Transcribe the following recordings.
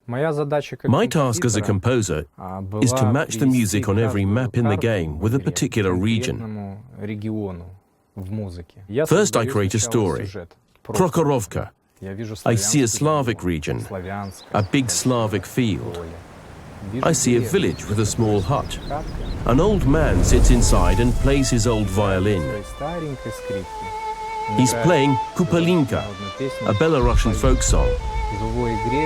My task as a composer is to match the music on every map in the game with a particular region. First, I create a story. Prokhorovka. I see a Slavic region, a big Slavic field. I see a village with a small hut. An old man sits inside and plays his old violin. He's playing Kupalinka, a Belarusian folk song.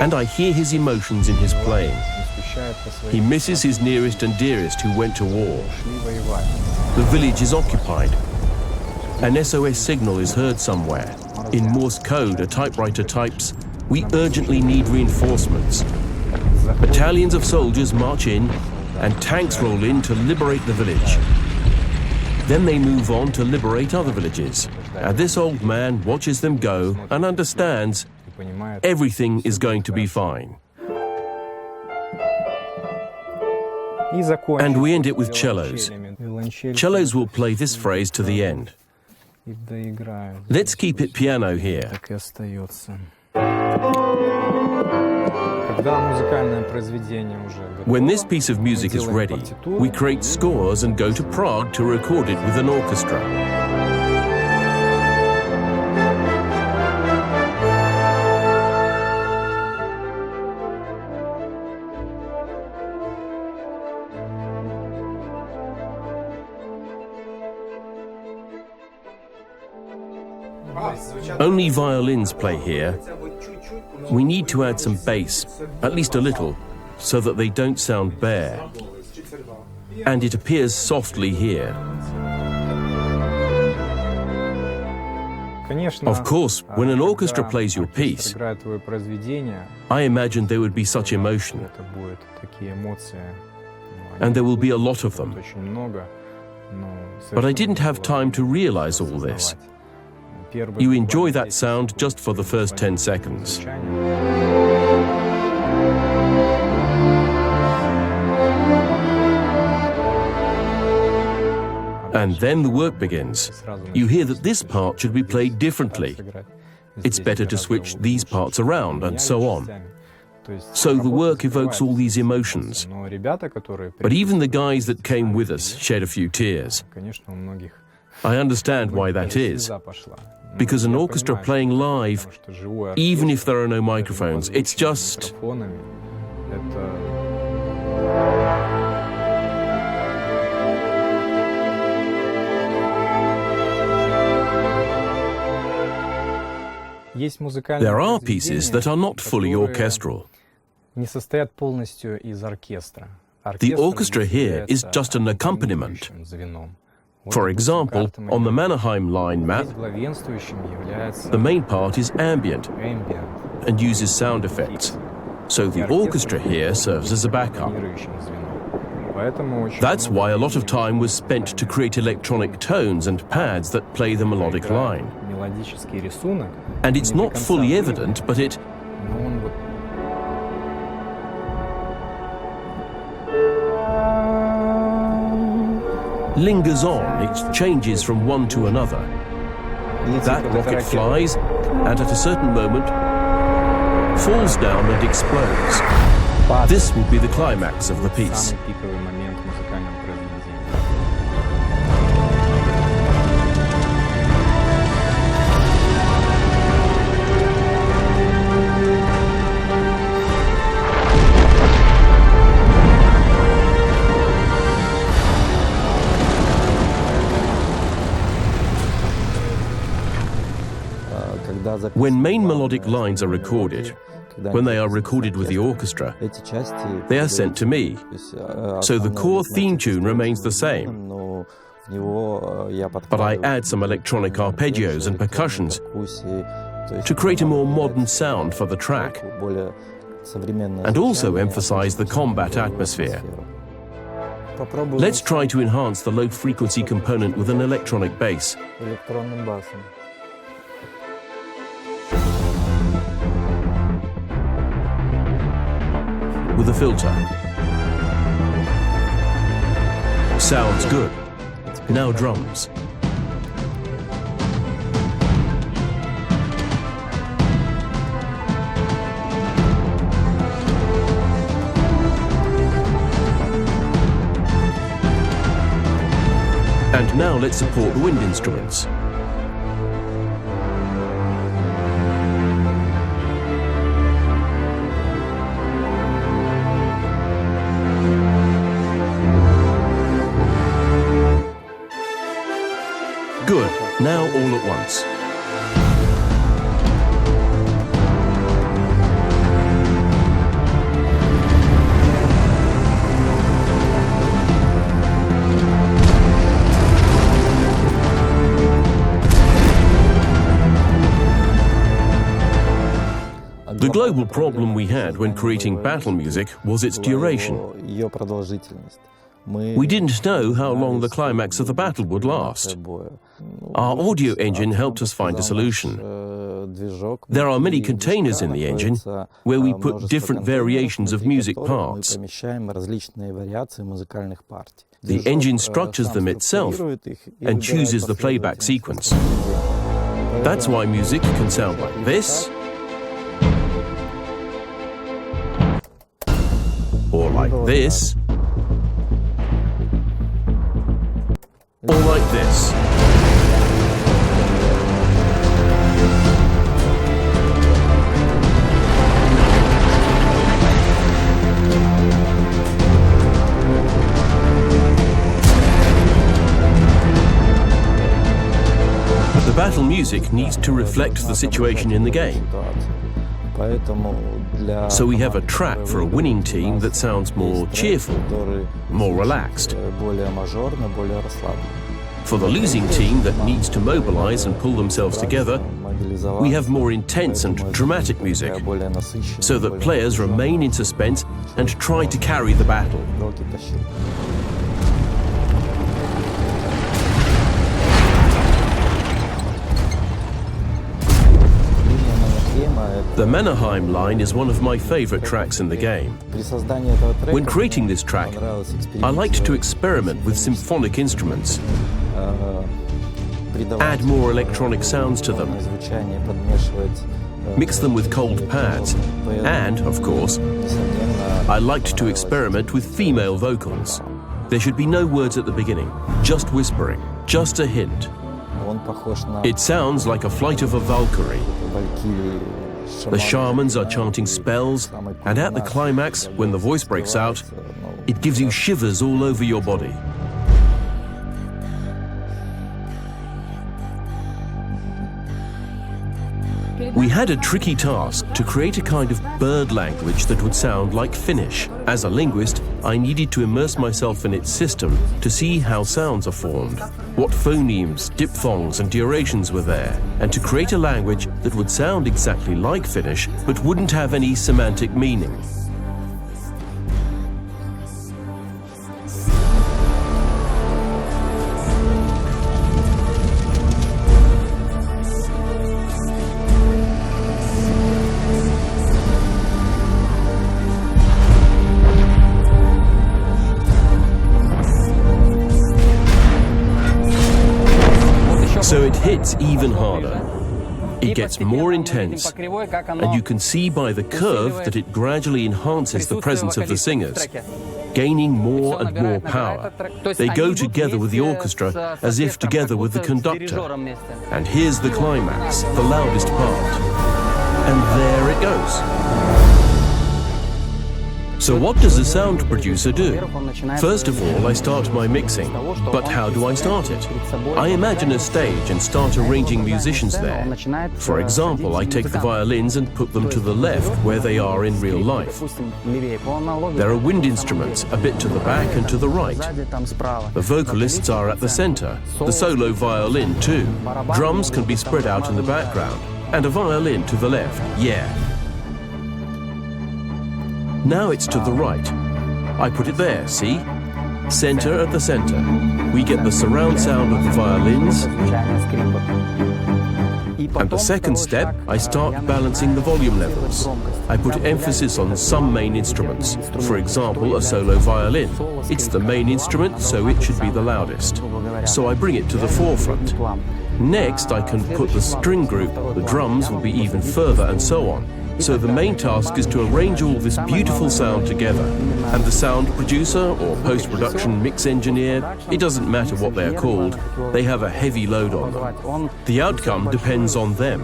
And I hear his emotions in his playing. He misses his nearest and dearest who went to war. The village is occupied. An SOS signal is heard somewhere. In Morse code, a typewriter types, "We urgently need reinforcements." Battalions of soldiers march in, and tanks roll in to liberate the village. Then they move on to liberate other villages. And this old man watches them go and understands everything is going to be fine. And we end it with cellos. Cellos will play this phrase to the end. Let's keep it piano here. When this piece of music is ready, we create scores and go to Prague to record it with an orchestra. Only violins play here. We need to add some bass, at least a little, so that they don't sound bare. And it appears softly here. Of course, when an orchestra plays your piece, I imagined there would be such emotion. And there will be a lot of them. But I didn't have time to realize all this. You enjoy that sound just for the first 10 seconds. And then the work begins. You hear that this part should be played differently. It's better to switch these parts around, and so on. So the work evokes all these emotions. But even the guys that came with us shed a few tears. I understand why that is. Because an orchestra playing live, even if there are no microphones, it's just... There are pieces that are not fully orchestral. The orchestra here is just an accompaniment. For example, on the Mannerheim line map, the main part is ambient and uses sound effects, so the orchestra here serves as a backup. That's why a lot of time was spent to create electronic tones and pads that play the melodic line. And it's not fully evident, but it lingers on, it changes from one to another. That rocket flies, and at a certain moment, falls down and explodes. This will be the climax of the piece. When main melodic lines are recorded, when they are recorded with the orchestra, they are sent to me. So the core theme tune remains the same. But I add some electronic arpeggios and percussions to create a more modern sound for the track, and also emphasize the combat atmosphere. Let's try to enhance the low-frequency component with an electronic bass. With a filter. Sounds good. Now drums. And now let's support the wind instruments. Good, now all at once. The global problem we had when creating battle music was its duration. We didn't know how long the climax of the battle would last. Our audio engine helped us find a solution. There are many containers in the engine where we put different variations of music parts. The engine structures them itself and chooses the playback sequence. That's why music can sound like this, or like this, or like this. The battle music needs to reflect the situation in the game. So we have a track for a winning team that sounds more cheerful, more relaxed. For the losing team that needs to mobilize and pull themselves together, we have more intense and dramatic music, so that players remain in suspense and try to carry the battle. The Mannerheim line is one of my favorite tracks in the game. When creating this track, I liked to experiment with symphonic instruments, add more electronic sounds to them, mix them with cold pads, and, of course, I liked to experiment with female vocals. There should be no words at the beginning, just whispering, just a hint. It sounds like a flight of a Valkyrie. The shamans are chanting spells, and at the climax, when the voice breaks out, it gives you shivers all over your body. We had a tricky task to create a kind of bird language that would sound like Finnish. As a linguist, I needed to immerse myself in its system to see how sounds are formed, what phonemes, diphthongs and durations were there, and to create a language that would sound exactly like Finnish but wouldn't have any semantic meaning. So it hits even harder. It gets more intense, and you can see by the curve that it gradually enhances the presence of the singers, gaining more and more power. They go together with the orchestra as if together with the conductor. And here's the climax, the loudest part. And there it goes. So what does the sound producer do? First of all, I start my mixing. But how do I start it? I imagine a stage and start arranging musicians there. For example, I take the violins and put them to the left where they are in real life. There are wind instruments a bit to the back and to the right. The vocalists are at the center, the solo violin too. Drums can be spread out in the background, and a violin to the left, yeah. Now it's to the right. I put it there, see? Center at the center. We get the surround sound of the violins. And the second step, I start balancing the volume levels. I put emphasis on some main instruments. For example, a solo violin. It's the main instrument, so it should be the loudest. So I bring it to the forefront. Next, I can put the string group, the drums will be even further, and so on. So the main task is to arrange all this beautiful sound together. And the sound producer or post-production mix engineer, it doesn't matter what they're called, they have a heavy load on them. The outcome depends on them,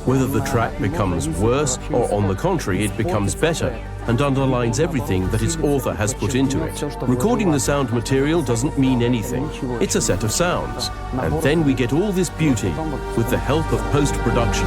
whether the track becomes worse or on the contrary it becomes better and underlines everything that its author has put into it. Recording the sound material doesn't mean anything. It's a set of sounds. And then we get all this beauty with the help of post-production.